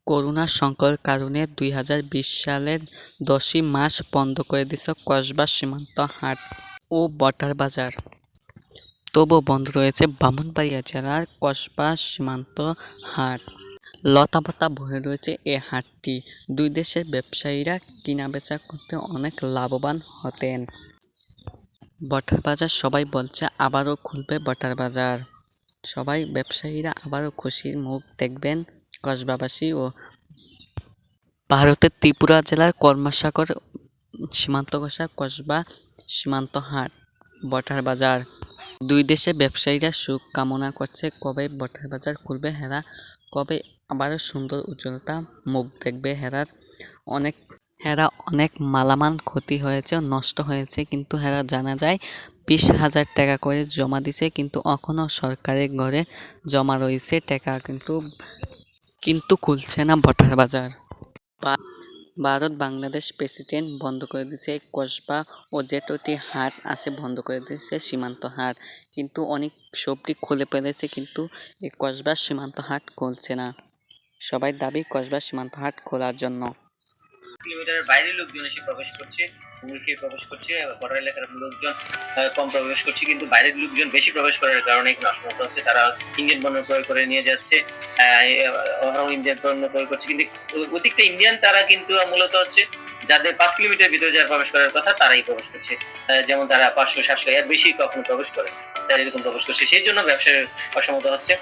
Corona সংকটের কারণে ২০২০ সালের ১০ই মার্চ বন্ধ করে দিয়েছে কসবা সীমান্ত হাট ও বটার বাজার। তবুও বন্ধ রয়েছে ব্রাহ্মণবাড়িয়া জেলার কসবা সীমান্ত হাট। লতাপাতা ভরে রয়েছে এই হাটটি। দুই দেশের ব্যবসায়ীরা কেনাবেচা করতে অনেক লাভবান হতেন। বটার বাজার সবাই বলছে আবারও খুলবে বটার বাজার। সবাই ব্যবসায়ীরা আবারও খুশির মুখ দেখবেন কসবাবাসী ও ভারতের ত্রিপুরা জেলার কর্মাসাগর সীমান্ত ঘেঁষা কসবা সীমান্ত হাট বটার বাজার। দুই দেশের ব্যবসায়ীরা সুখ কামনা করছে কবে বটার বাজার খুলবে হেরা, কবে আবারও সুন্দর উজ্জ্বলতা মুখ দেখবে হেরার। অনেক মালামাল ক্ষতি হয়েছে, নষ্ট হয়েছে, কিন্তু হেরা জানা যায় ২০,০০০ টাকা করে জমা দিছে, কিন্তু এখনও সরকারের ঘরে জমা রয়েছে টাকা, কিন্তু খুলছে না বটার বাজার। ভারত বাংলাদেশ প্রেসিডেন্ট বন্ধ করে দিয়েছে কসবা ও যেটি হাট আছে বন্ধ করে দিয়েছে সীমান্ত হাট, কিন্তু অনেক সবটি খুলে ফেলেছে, কিন্তু এই কসবা সীমান্ত হাট খুলছে না। সবাই দাবি কসবা সীমান্ত হাট খোলার জন্য। কিলোমিটারের বাইরে লোকজন এসে প্রবেশ করছে, মুরগি প্রবেশ করছে, বর্ডার এলাকার লোকজন কম প্রবেশ করছে, কিন্তু বাইরের লোকজন বেশি প্রবেশ করার কারণে নষ্ট হচ্ছে। তারা ইন্ডিয়ান পণ্য ক্রয় করে নিয়ে যাচ্ছে, ইন্ডিয়ান পণ্য ক্রয় করছে, কিন্তু অধিকটা ইন্ডিয়ান তারা কিন্তু মূলত হচ্ছে যাদের ৫ কিলোমিটার ভিতরে যারা প্রবেশ করার কথা তারাই প্রবেশ করছে। যেমন তারা ৫০০-৭০০ এর বেশি কখনো প্রবেশ করে, তারা এরকম প্রবেশ করছে, সেই জন্য ব্যবসায় অসমতা হচ্ছে।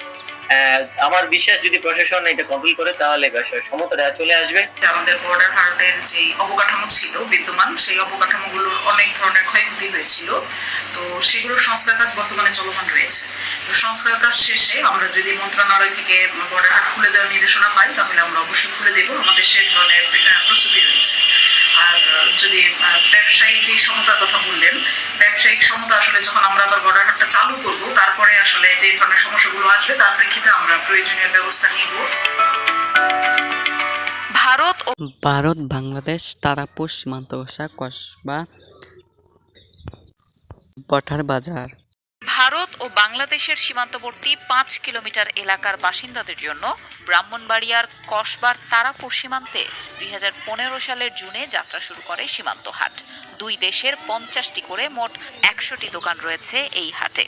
আমার বিশ্বাস যদি প্রশাসন এটা কন্ট্রোল করে তাহলে ব্যবসায় সমতা চলে আসবে। আমাদের বর্ডার হাটের যে অবকাঠামো ছিল বিদ্যমান, সেই অবকাঠামোগুলোর অনেক ধরনের ক্ষয়ক্ষতি হয়েছিল। তো সেগুলোর সংস্কার কাজ বর্তমানে চলমান রয়েছে। তো সংস্কার কাজ শেষে আমরা যদি মন্ত্রণালয় থেকে বর্ডার হাট খুলে দেওয়ার নির্দেশনা পাই তাহলে আমরা অবশ্যই খুলে দেবো। আমাদের সেই ধরনের প্রস্তুতি রয়েছে। আর যদি ব্যবসায়িক যে সমতার কথা বললেন, ব্যবসায়িক সমতা আসলে যখন আমরা আবার বর্ডার হাটটা চালু করব তারপরে আসলে যে ধরনের সমস্যাগুলো আসবে তার প্রেক্ষিতে আমরা প্রয়োজনীয় ব্যবস্থা নিব। ভারত বাংলাদেশ তারাপুর সীমান্ত ঘেঁষা কসবা বটার বাজার। ভারত ও বাংলাদেশের সীমান্তবর্তী ৫ কিলোমিটার এলাকার বাসিন্দাদের জন্য ব্রাহ্মণবাড়িয়ার কসবার তারাপুর সীমান্তে ২০১৫ সালের জুনে যাত্রা শুরু করে সীমান্ত হাট। দুই দেশের ৫০টি করে মোট ১০০টি দোকান রয়েছে এই হাটে।